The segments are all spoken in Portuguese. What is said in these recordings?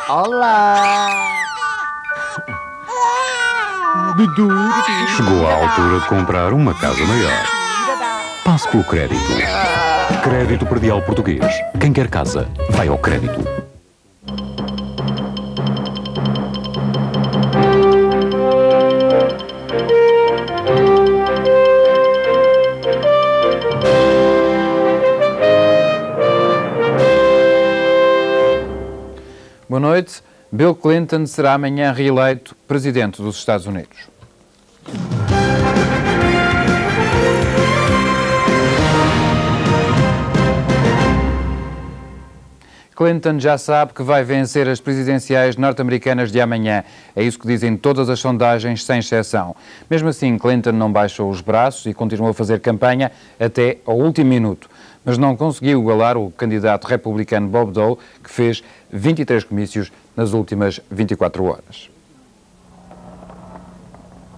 Olá! Chegou a altura de comprar uma casa maior. Passe pelo crédito. Crédito Predial Português. Quem quer casa, vai ao crédito. Boa noite. Bill Clinton será amanhã reeleito presidente dos Estados Unidos. Clinton já sabe que vai vencer as presidenciais norte-americanas de amanhã. É isso que dizem todas as sondagens, sem exceção. Mesmo assim, Clinton não baixou os braços e continuou a fazer campanha até ao último minuto. Mas não conseguiu igualar o candidato republicano Bob Dole, que fez 23 comícios nas últimas 24 horas.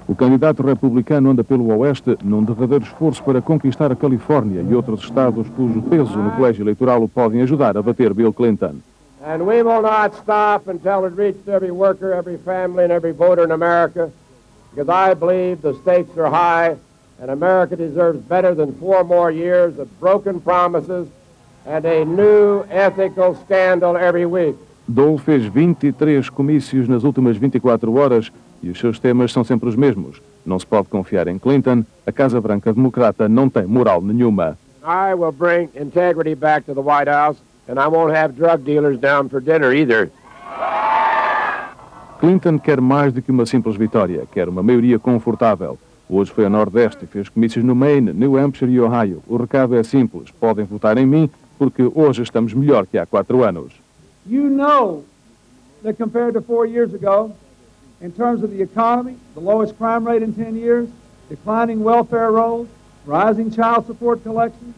O candidato republicano anda pelo Oeste num derradeiro esforço para conquistar a Califórnia e outros estados cujo peso no colégio eleitoral o podem ajudar a bater Bill Clinton. And we will not stop until it reaches every worker, every family and every voter in America, because I believe the stakes are high and America deserves better than 4 more years of broken promises and a new ethical scandal every week. Dole fez 23 comícios nas últimas 24 horas e os seus temas são sempre os mesmos. Não se pode confiar em Clinton, a Casa Branca Democrata não tem moral nenhuma. I will bring integrity back to the White House and I won't have drug dealers down for dinner either. Clinton quer mais do que uma simples vitória, quer uma maioria confortável. Hoje foi ao Nordeste e fez comícios no Maine, New Hampshire e Ohio. O recado é simples, podem votar em mim porque hoje estamos melhor que há 4 anos. You know that compared to 4 years ago, in terms of the economy, the lowest crime rate in 10 years, declining welfare rolls, rising child support collections,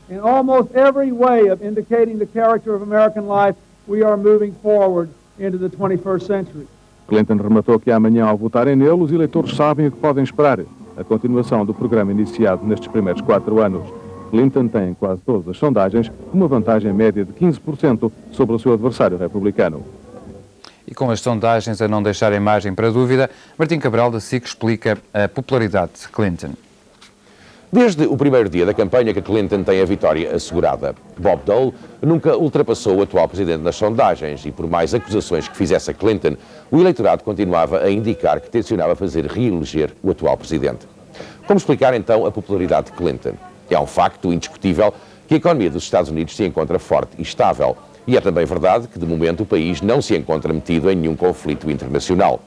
in almost every way of indicating the character of American life, we are moving forward into the 21st century. Clinton rematou que amanhã, ao votarem nele, os eleitores sabem o que podem esperar. A continuação do programa iniciado nestes primeiros 4 anos. Clinton tem, em quase todas as sondagens, uma vantagem média de 15% sobre o seu adversário republicano. E com as sondagens a não deixarem margem para dúvida, Martim Cabral da SIC explica a popularidade de Clinton. Desde o primeiro dia da campanha que Clinton tem a vitória assegurada. Bob Dole nunca ultrapassou o atual presidente nas sondagens e, por mais acusações que fizesse a Clinton, o eleitorado continuava a indicar que tencionava fazer reeleger o atual presidente. Como explicar então a popularidade de Clinton? É um facto indiscutível que a economia dos Estados Unidos se encontra forte e estável. E é também verdade que, de momento, o país não se encontra metido em nenhum conflito internacional.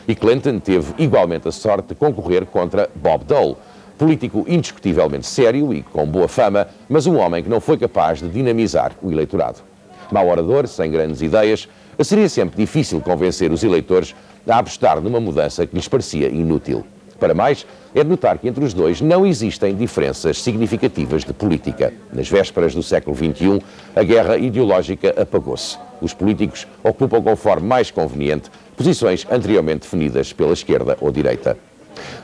E Clinton teve igualmente a sorte de concorrer contra Bob Dole, político indiscutivelmente sério e com boa fama, mas um homem que não foi capaz de dinamizar o eleitorado. Mau orador, sem grandes ideias, seria sempre difícil convencer os eleitores a apostar numa mudança que lhes parecia inútil. Para mais, é de notar que entre os dois não existem diferenças significativas de política. Nas vésperas do século XXI, a guerra ideológica apagou-se. Os políticos ocupam, conforme mais conveniente, posições anteriormente definidas pela esquerda ou direita.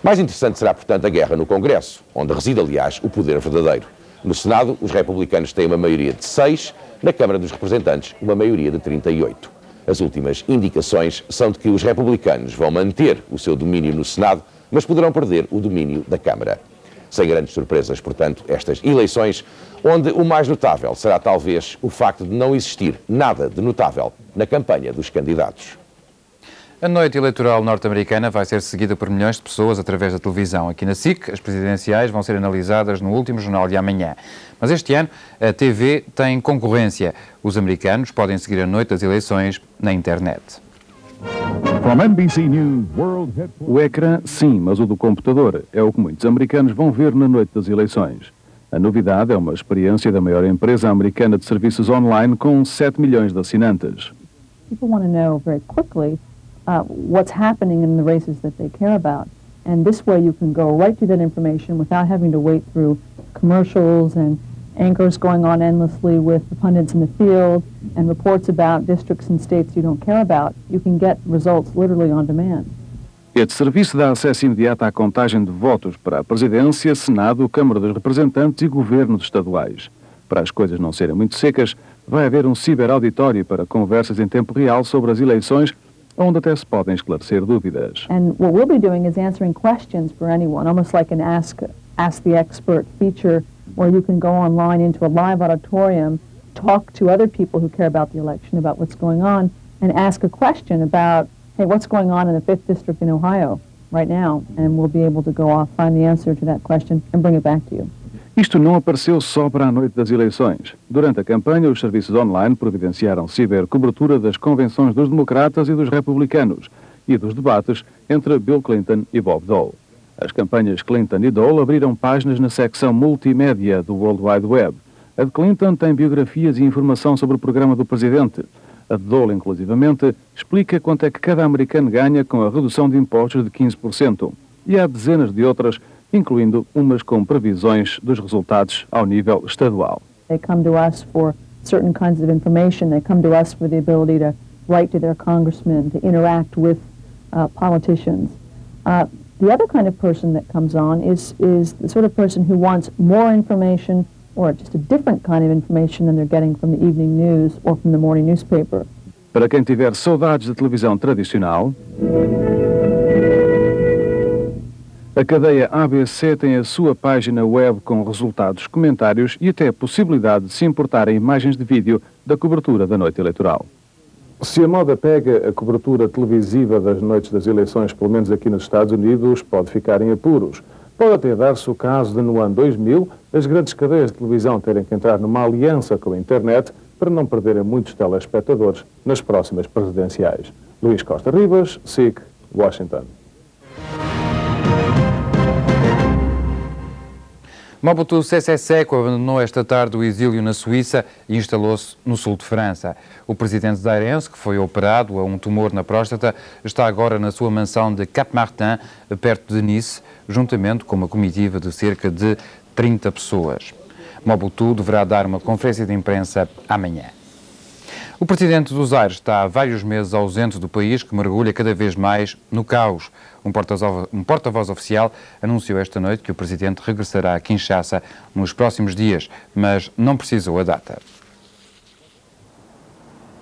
Mais interessante será, portanto, a guerra no Congresso, onde reside, aliás, o poder verdadeiro. No Senado, os republicanos têm uma maioria de 6, na Câmara dos Representantes, uma maioria de 38. As últimas indicações são de que os republicanos vão manter o seu domínio no Senado, mas poderão perder o domínio da Câmara. Sem grandes surpresas, portanto, estas eleições, onde o mais notável será talvez o facto de não existir nada de notável na campanha dos candidatos. A noite eleitoral norte-americana vai ser seguida por milhões de pessoas através da televisão. Aqui na SIC, as presidenciais vão ser analisadas no último jornal de amanhã. Mas este ano, a TV tem concorrência. Os americanos podem seguir a noite das eleições na internet. O ecrã, sim, mas o do computador é o que muitos americanos vão ver na noite das eleições. A novidade é uma experiência da maior empresa americana de serviços online com 7 milhões de assinantes. People want to know very quickly what's happening in the races that they care about. And this way you can go right to that information without having to wait through commercials and anchors going on endlessly with the pundits in the field and reports about districts and states you don't care about. You can get results literally on demand. Este serviço dá acesso imediato à contagem de votos para a Presidência, Senado, Câmara dos Representantes e Governos estaduais. Para as coisas não serem muito secas, vai haver um ciberauditório para conversas em tempo real sobre as eleições, onde até se podem esclarecer dúvidas. And what we'll be doing is answering questions for anyone, almost like an Ask the Expert feature, where you can go online into a live auditorium, talk to other people who care about the election, about what's going on, and ask a question about, hey, what's going on in the 5th District in Ohio right now? And we'll be able to go off, find the answer to that question, and bring it back to you. Isto não apareceu só para a noite das eleições. Durante a campanha, os serviços online providenciaram cibercobertura das convenções dos democratas e dos republicanos e dos debates entre Bill Clinton e Bob Dole. As campanhas Clinton e Dole abriram páginas na secção multimédia do World Wide Web. A de Clinton tem biografias e informação sobre o programa do presidente. A de Dole, inclusivamente, explica quanto é que cada americano ganha com a redução de impostos de 15%. E há dezenas de outras, incluindo umas com previsões dos resultados ao nível estadual. They come to us for certain kinds of information. They come to us for the ability to write to their congressmen, to interact with politicians. The other kind of person that comes on is the sort of person who wants more information or just a different kind of information than they're getting from the evening news or from the morning newspaper. Para quem tiver saudades da televisão tradicional, a cadeia ABC tem a sua página web com resultados, comentários e até a possibilidade de se importarem imagens de vídeo da cobertura da noite eleitoral. Se a moda pega a cobertura televisiva das noites das eleições, pelo menos aqui nos Estados Unidos, pode ficar em apuros. Pode até dar-se o caso de, no ano 2000, as grandes cadeias de televisão terem que entrar numa aliança com a internet para não perderem muitos telespectadores nas próximas presidenciais. Luís Costa Ribas, SIC, Washington. Mobutu Sese Seko abandonou esta tarde o exílio na Suíça e instalou-se no sul de França. O presidente zairense, que foi operado a um tumor na próstata, está agora na sua mansão de Cap-Martin, perto de Nice, juntamente com uma comitiva de cerca de 30 pessoas. Mobutu deverá dar uma conferência de imprensa amanhã. O presidente do Zaire está há vários meses ausente do país, que mergulha cada vez mais no caos. Um porta-voz oficial anunciou esta noite que o presidente regressará a Kinshasa nos próximos dias, mas não precisou a data.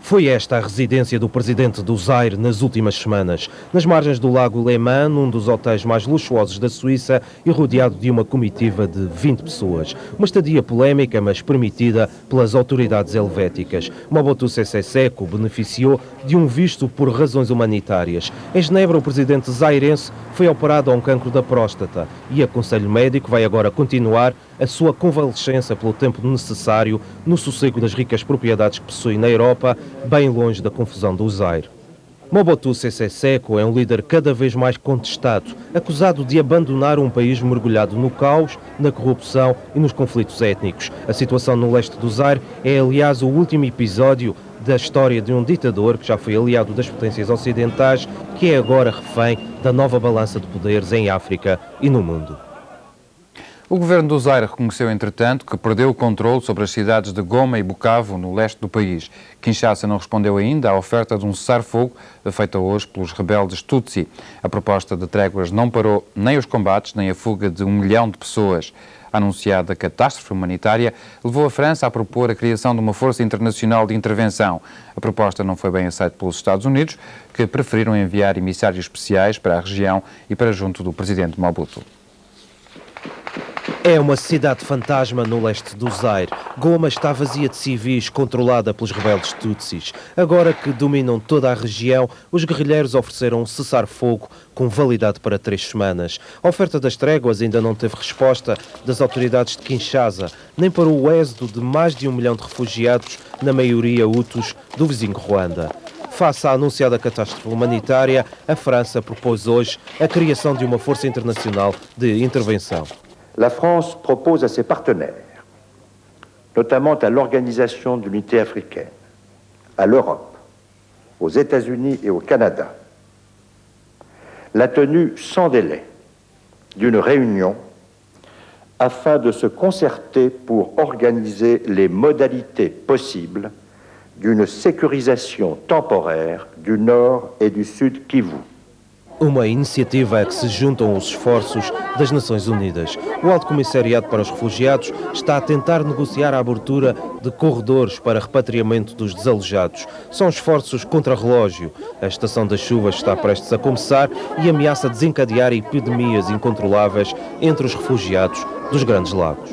Foi esta a residência do presidente do Zaire nas últimas semanas, nas margens do lago Léman, num dos hotéis mais luxuosos da Suíça e rodeado de uma comitiva de 20 pessoas. Uma estadia polémica, mas permitida pelas autoridades helvéticas. Mobutu Sese Seko beneficiou de um visto por razões humanitárias. Em Genebra, o presidente zairense foi operado a um cancro da próstata e a Conselho Médico vai agora continuar a sua convalescença pelo tempo necessário no sossego das ricas propriedades que possui na Europa, bem longe da confusão do Zaire. Mobutu Sese Seko é um líder cada vez mais contestado, acusado de abandonar um país mergulhado no caos, na corrupção e nos conflitos étnicos. A situação no leste do Zaire é, aliás, o último episódio da história de um ditador que já foi aliado das potências ocidentais, que é agora refém da nova balança de poderes em África e no mundo. O governo do Zaire reconheceu, entretanto, que perdeu o controle sobre as cidades de Goma e Bukavu, no leste do país. Kinshasa não respondeu ainda à oferta de um cessar-fogo feita hoje pelos rebeldes Tutsi. A proposta de tréguas não parou nem os combates, nem a fuga de 1 milhão de pessoas. A anunciada catástrofe humanitária levou a França a propor a criação de uma força internacional de intervenção. A proposta não foi bem aceita pelos Estados Unidos, que preferiram enviar emissários especiais para a região e para junto do presidente Mobutu. É uma cidade fantasma no leste do Zaire. Goma está vazia de civis, controlada pelos rebeldes Tutsis. Agora que dominam toda a região, os guerrilheiros ofereceram um cessar-fogo com validade para 3 semanas. A oferta das tréguas ainda não teve resposta das autoridades de Kinshasa, nem para o êxodo de mais de 1 milhão de refugiados, na maioria Hutus, do vizinho Ruanda. Face à anunciada catástrofe humanitária, a França propôs hoje a criação de uma força internacional de intervenção. La France propose à ses partenaires, notamment à l'Organisation de l'Unité africaine, à l'Europe, aux États-Unis et au Canada, la tenue sans délai d'une réunion afin de se concerter pour organiser les modalités possibles d'une sécurisation temporaire du Nord et du Sud Kivu. Uma iniciativa a que se juntam os esforços das Nações Unidas. O Alto Comissariado para os Refugiados está a tentar negociar a abertura de corredores para repatriamento dos desalojados. São esforços contra relógio. A estação das chuvas está prestes a começar e ameaça desencadear epidemias incontroláveis entre os refugiados dos Grandes Lagos.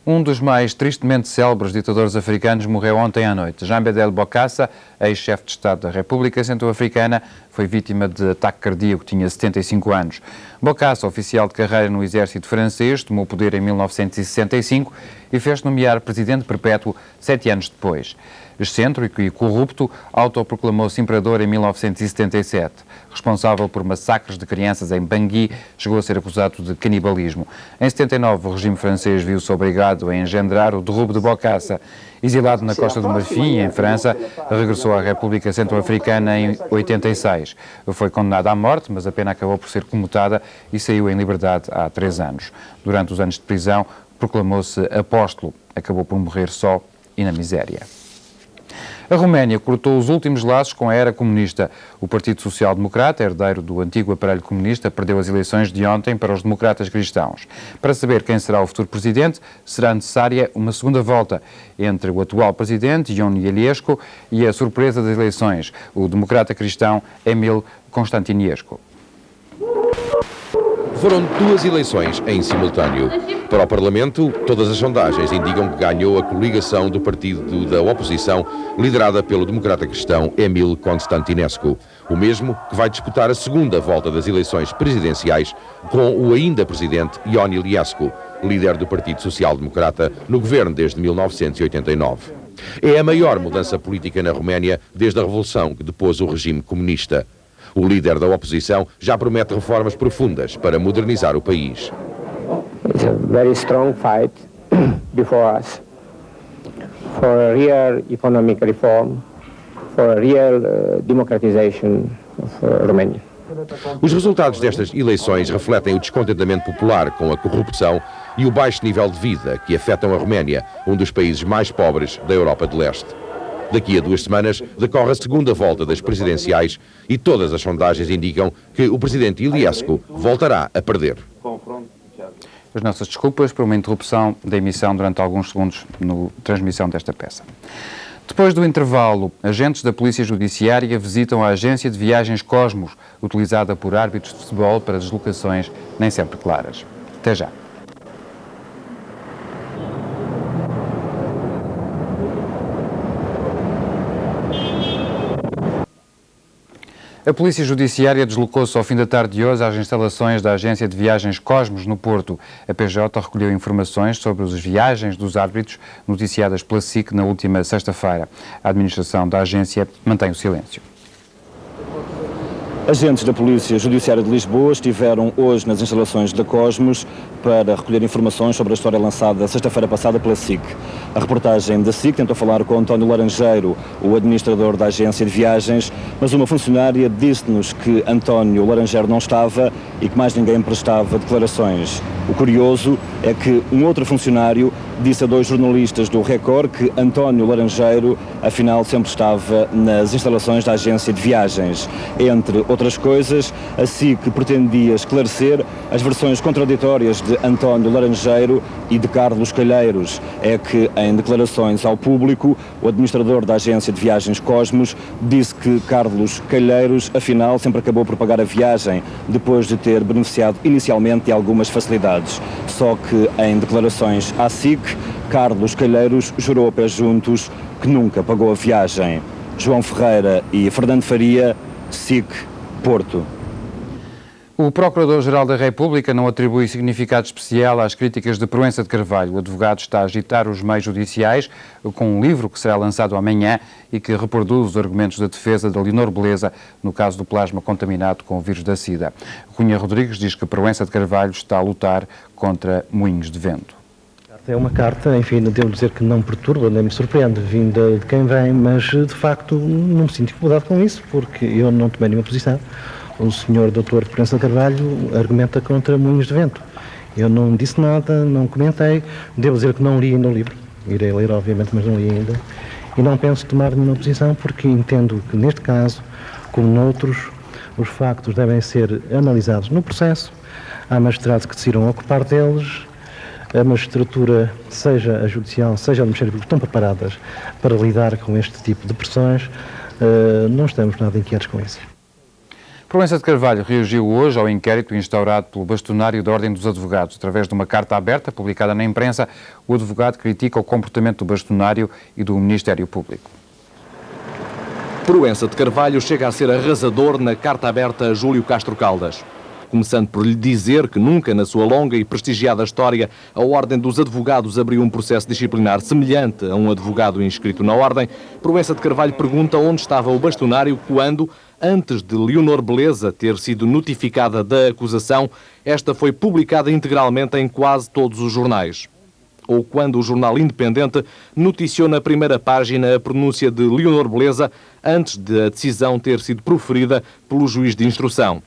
Um dos mais tristemente célebres ditadores africanos morreu ontem à noite. Jean Bedel Bokassa, ex-chefe de Estado da República Centro-Africana, foi vítima de ataque cardíaco, tinha 75 anos. Bokassa, oficial de carreira no exército francês, tomou o poder em 1965 e fez-se nomear presidente perpétuo 7 anos depois. Excêntrico e corrupto, autoproclamou-se imperador em 1977. Responsável por massacres de crianças em Bangui, chegou a ser acusado de canibalismo. Em 79, o regime francês viu-se obrigado a engendrar o derrubo de Bokassa. Exilado na Costa do Marfim, em França, regressou à República Centro-Africana em 86. Foi condenado à morte, mas a pena acabou por ser comutada e saiu em liberdade há 3 anos. Durante os anos de prisão, proclamou-se apóstolo. Acabou por morrer só e na miséria. A Roménia cortou os últimos laços com a era comunista. O Partido Social Democrata, herdeiro do antigo aparelho comunista, perdeu as eleições de ontem para os democratas cristãos. Para saber quem será o futuro presidente, será necessária uma segunda volta entre o atual presidente, Ion Iliescu, e a surpresa das eleições, o democrata cristão Emil Constantiniescu. Foram 2 eleições em simultâneo. Para o Parlamento, todas as sondagens indicam que ganhou a coligação do partido da oposição, liderada pelo democrata cristão Emil Constantinescu, o mesmo que vai disputar a segunda volta das eleições presidenciais com o ainda presidente Ion Iliescu, líder do Partido Social Democrata no governo desde 1989. É a maior mudança política na Roménia desde a revolução que depôs o regime comunista. O líder da oposição já promete reformas profundas para modernizar o país. It's a very strong fight before us for a real economic reform, for a real democratization of Romania. Os resultados destas eleições refletem o descontentamento popular com a corrupção e o baixo nível de vida que afetam a Roménia, um dos países mais pobres da Europa de Leste. Daqui a 2 semanas decorre a segunda volta das presidenciais e todas as sondagens indicam que o presidente Iliescu voltará a perder. As nossas desculpas por uma interrupção da emissão durante alguns segundos na transmissão desta peça. Depois do intervalo, agentes da Polícia Judiciária visitam a agência de viagens Cosmos, utilizada por árbitros de futebol para deslocações nem sempre claras. Até já. A Polícia Judiciária deslocou-se ao fim da tarde de hoje às instalações da agência de viagens Cosmos, no Porto. A PJ recolheu informações sobre as viagens dos árbitros noticiadas pela SIC na última sexta-feira. A administração da agência mantém o silêncio. Agentes da Polícia Judiciária de Lisboa estiveram hoje nas instalações da Cosmos para recolher informações sobre a história lançada sexta-feira passada pela SIC. A reportagem da SIC tentou falar com António Laranjeiro, o administrador da agência de viagens, mas uma funcionária disse-nos que António Laranjeiro não estava e que mais ninguém prestava declarações. O curioso é que um outro funcionário disse a 2 jornalistas do Record que António Laranjeiro, afinal, sempre estava nas instalações da agência de viagens. Entre outras coisas, a SIC pretendia esclarecer as versões contraditórias de António Laranjeiro e de Carlos Calheiros. É que, em declarações ao público, o administrador da agência de viagens Cosmos disse que Carlos Calheiros, afinal, sempre acabou por pagar a viagem, depois de ter beneficiado inicialmente de algumas facilidades. Só que, em declarações à SIC, Carlos Calheiros jurou a pés juntos que nunca pagou a viagem. João Ferreira e Fernando Faria, SIC, Porto. O Procurador-Geral da República não atribui significado especial às críticas de Proença de Carvalho. O advogado está a agitar os meios judiciais com um livro que será lançado amanhã e que reproduz os argumentos da defesa de Leonor Beleza no caso do plasma contaminado com o vírus da SIDA. Cunha Rodrigues diz que Proença de Carvalho está a lutar contra moinhos de vento. É uma carta, enfim, devo dizer que não perturba, nem me surpreende, vinda de quem vem, mas de facto não me sinto incomodado com isso, porque eu não tomei nenhuma posição. O senhor Dr. Proença de Carvalho argumenta contra moinhos de vento. Eu não disse nada, não comentei, devo dizer que não li ainda o livro, irei ler obviamente, mas não li ainda, e não penso tomar nenhuma posição porque entendo que neste caso, como noutros, Os factos devem ser analisados no processo, há magistrados que decidiram ocupar deles, a magistratura, seja a judicial, seja a do Ministério Público, estão preparadas para lidar com este tipo de pressões. Não estamos nada inquietos com isso. Proença de Carvalho reagiu hoje ao inquérito instaurado pelo bastonário da Ordem dos Advogados. Através de uma carta aberta publicada na imprensa, o advogado critica o comportamento do bastonário e do Ministério Público. Proença de Carvalho chega a ser arrasador na carta aberta a Júlio Castro Caldas. Começando por lhe dizer que nunca na sua longa e prestigiada história a Ordem dos Advogados abriu um processo disciplinar semelhante a um advogado inscrito na Ordem, Proença de Carvalho pergunta onde estava o bastonário quando, antes de Leonor Beleza ter sido notificada da acusação, esta foi publicada integralmente em quase todos os jornais. Ou quando o jornal Independente noticiou na primeira página a pronúncia de Leonor Beleza antes de a decisão ter sido proferida pelo juiz de instrução.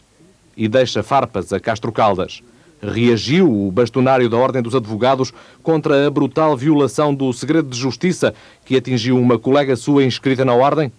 E deixa farpas a Castro Caldas. Reagiu o bastonário da Ordem dos Advogados contra a brutal violação do segredo de justiça que atingiu uma colega sua inscrita na Ordem?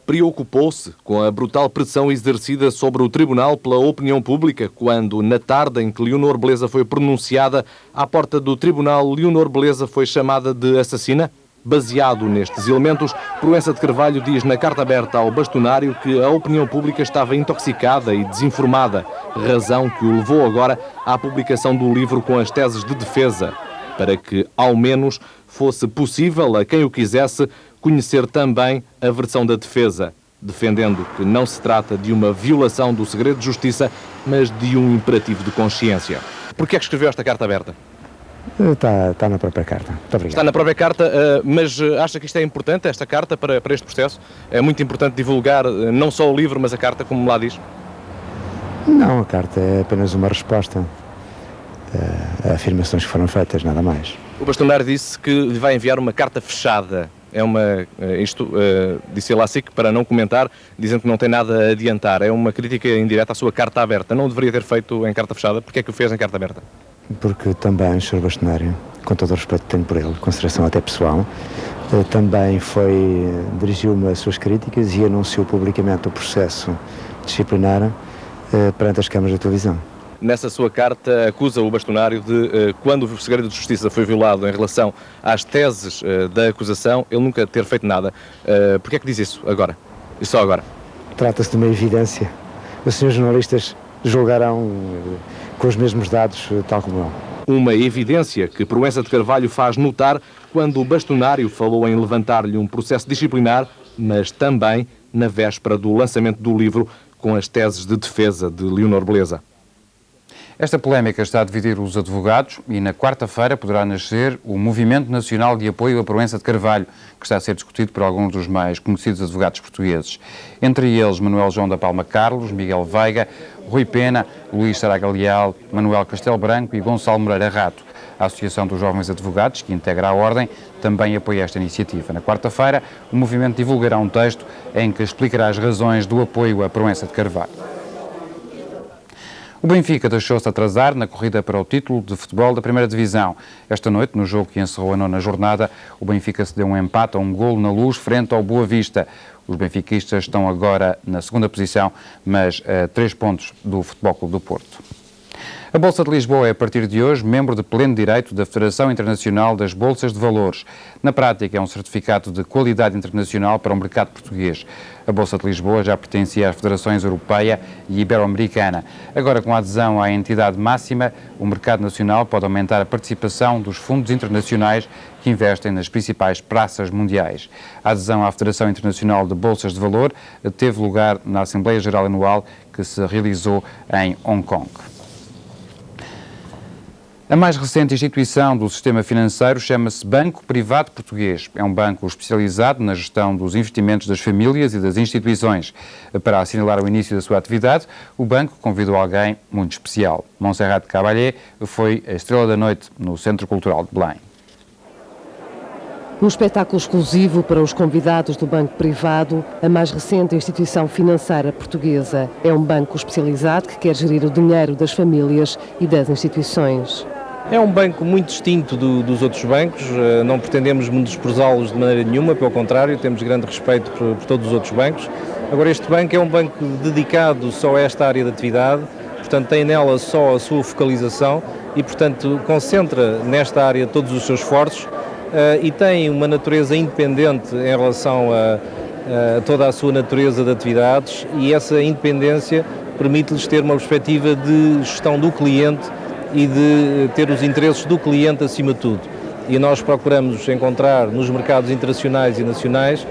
Preocupou-se com a brutal pressão exercida sobre o Tribunal pela opinião pública quando, na tarde em que Leonor Beleza foi pronunciada, à porta do Tribunal, Leonor Beleza foi chamada de assassina? Baseado nestes elementos, Proença de Carvalho diz na carta aberta ao bastonário que a opinião pública estava intoxicada e desinformada, razão que o levou agora à publicação do livro com as teses de defesa, para que, ao menos, fosse possível a quem o quisesse conhecer também a versão da defesa, defendendo que não se trata de uma violação do segredo de justiça, mas de um imperativo de consciência. Por que é que escreveu esta carta aberta? Está na própria carta. Muito obrigado. Está na própria carta, mas acha que isto é importante, esta carta, para este processo? É muito importante divulgar não só o livro, mas a carta, como lá diz? Não, a carta é apenas uma resposta a afirmações que foram feitas, nada mais. O bastonário disse que lhe vai enviar uma carta fechada. É uma, disse ele à SIC para não comentar, dizendo que não tem nada a adiantar. É uma crítica indireta à sua carta aberta. Não deveria ter feito em carta fechada? Porquê é que o fez em carta aberta? Porque também o Sr. Bastonário, com todo o respeito que tenho por ele, consideração até pessoal, também dirigiu-me as suas críticas e anunciou publicamente o processo disciplinar perante as câmaras de televisão. Nessa sua carta acusa o bastonário de, quando o segredo de justiça foi violado em relação às teses da acusação, ele nunca ter feito nada. Porquê é que diz isso agora? E só agora? Trata-se de uma evidência. Os senhores jornalistas julgarão com os mesmos dados, tal como eu. Uma evidência que Proença de Carvalho faz notar quando o bastonário falou em levantar-lhe um processo disciplinar, mas também na véspera do lançamento do livro com as teses de defesa de Leonor Beleza. Esta polémica está a dividir os advogados e na quarta-feira poderá nascer o Movimento Nacional de Apoio à Proença de Carvalho, que está a ser discutido por alguns dos mais conhecidos advogados portugueses. Entre eles, Manuel João da Palma Carlos, Miguel Veiga, Rui Pena, Luís Saraga Leal, Manuel Castelo Branco e Gonçalo Moreira Rato. A Associação dos Jovens Advogados, que integra a Ordem, também apoia esta iniciativa. Na quarta-feira, o movimento divulgará um texto em que explicará as razões do apoio à Proença de Carvalho. O Benfica deixou-se atrasar na corrida para o título de futebol da primeira divisão. Esta noite, no jogo que encerrou a 9ª jornada, o Benfica se deu um empate a um golo na Luz frente ao Boa Vista. Os benfiquistas estão agora na segunda posição, mas a 3 pontos do Futebol Clube do Porto. A Bolsa de Lisboa é, a partir de hoje, membro de pleno direito da Federação Internacional das Bolsas de Valores. Na prática, é um certificado de qualidade internacional para o mercado português. A Bolsa de Lisboa já pertencia às federações europeia e ibero-americana. Agora, com a adesão à entidade máxima, o mercado nacional pode aumentar a participação dos fundos internacionais que investem nas principais praças mundiais. A adesão à Federação Internacional de Bolsas de Valor teve lugar na Assembleia Geral Anual que se realizou em Hong Kong. A mais recente instituição do sistema financeiro chama-se Banco Privado Português. É um banco especializado na gestão dos investimentos das famílias e das instituições. Para assinalar o início da sua atividade, o banco convidou alguém muito especial. Montserrat Caballé foi a estrela da noite no Centro Cultural de Belém. Um espetáculo exclusivo para os convidados do Banco Privado, a mais recente instituição financeira portuguesa. É um banco especializado que quer gerir o dinheiro das famílias e das instituições. É um banco muito distinto dos outros bancos, não pretendemos menosprezá-los de maneira nenhuma, pelo contrário, temos grande respeito por todos os outros bancos. Agora, este banco é um banco dedicado só a esta área de atividade, portanto tem nela só a sua focalização e, portanto, concentra nesta área todos os seus esforços e tem uma natureza independente em relação a toda a sua natureza de atividades, e essa independência permite-lhes ter uma perspectiva de gestão do cliente e de ter os interesses do cliente acima de tudo. E nós procuramos encontrar nos mercados internacionais e nacionais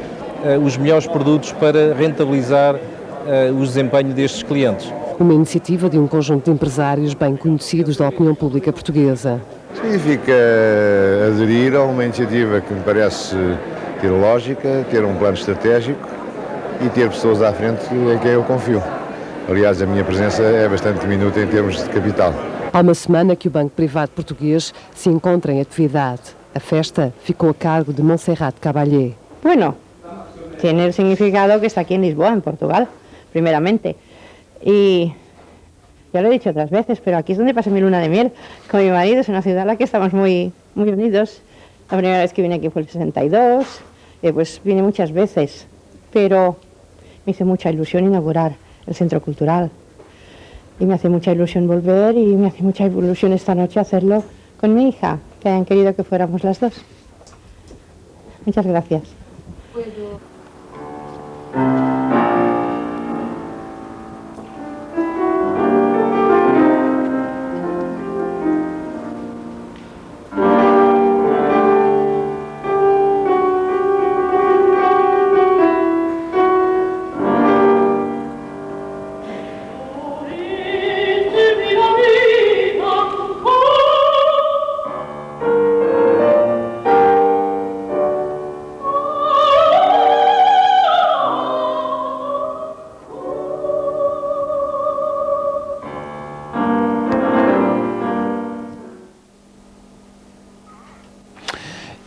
os melhores produtos para rentabilizar o desempenho destes clientes. Uma iniciativa de um conjunto de empresários bem conhecidos da opinião pública portuguesa. Significa aderir a uma iniciativa que me parece ter lógica, ter um plano estratégico e ter pessoas à frente em quem eu confio. Aliás, a minha presença é bastante diminuta em termos de capital. Há uma semana que o Banco Privado Português se encontra em atividade. A festa ficou a cargo de Montserrat Caballé. Bueno, tiene el significado que está aquí en Lisboa, en Portugal, primeramente. Y ya lo he dicho otras veces, pero aquí es donde pasé mi luna de miel con mi marido. Es una ciudad en la que estamos muy unidos. La primera vez que vine aquí fue el 62, pues vine muchas veces, pero me hizo mucha ilusión inaugurar el Centro Cultural. Y me hace mucha ilusión volver y me hace mucha ilusión esta noche hacerlo con mi hija, que hayan querido que fuéramos las dos. Muchas gracias.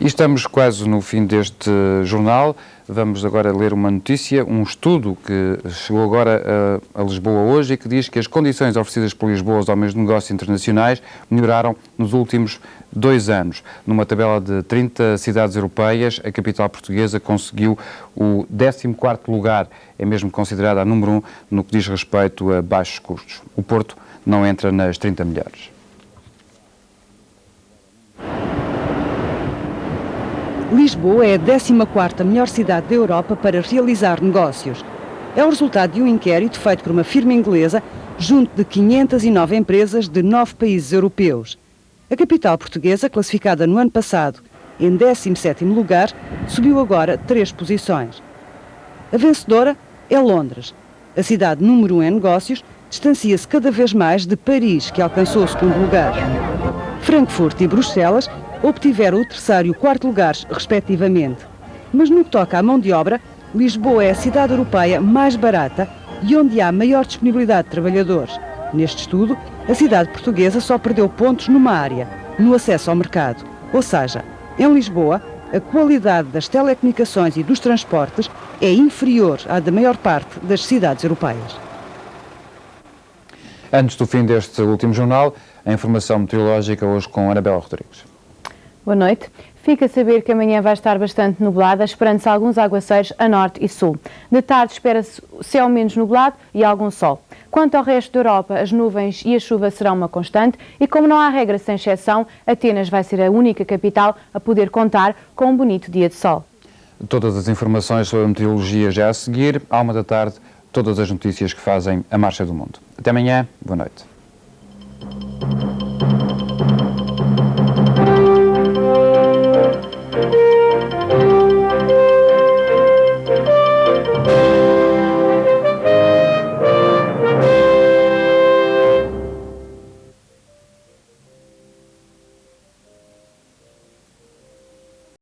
E estamos quase no fim deste jornal. Vamos agora ler uma notícia, um estudo que chegou agora a Lisboa hoje e que diz que as condições oferecidas por Lisboa aos homens de negócios internacionais melhoraram nos últimos 2 anos. Numa tabela de 30 cidades europeias, a capital portuguesa conseguiu o 14º lugar. É mesmo considerada a número 1 no que diz respeito a baixos custos. O Porto não entra nas 30 melhores. Lisboa é a 14ª melhor cidade da Europa para realizar negócios. É o resultado de um inquérito feito por uma firma inglesa junto de 509 empresas de 9 países europeus. A capital portuguesa, classificada no ano passado em 17º lugar, subiu agora 3 posições. A vencedora é Londres. A cidade número 1 em negócios distancia-se cada vez mais de Paris, que alcançou o 2º lugar. Frankfurt e Bruxelas obtiveram o 3º e o 4º lugares, respectivamente. Mas no que toca à mão de obra, Lisboa é a cidade europeia mais barata e onde há maior disponibilidade de trabalhadores. Neste estudo, a cidade portuguesa só perdeu pontos numa área, no acesso ao mercado. Ou seja, em Lisboa, a qualidade das telecomunicações e dos transportes é inferior à da maior parte das cidades europeias. Antes do fim deste último jornal, a informação meteorológica hoje com Anabela Rodrigues. Boa noite. Fica a saber que amanhã vai estar bastante nublada, esperando-se alguns aguaceiros a norte e sul. De tarde espera-se céu menos nublado e algum sol. Quanto ao resto da Europa, as nuvens e a chuva serão uma constante e, como não há regra sem exceção, Atenas vai ser a única capital a poder contar com um bonito dia de sol. Todas as informações sobre a meteorologia já a seguir, à 1 da tarde, todas as notícias que fazem a marcha do mundo. Até amanhã, boa noite.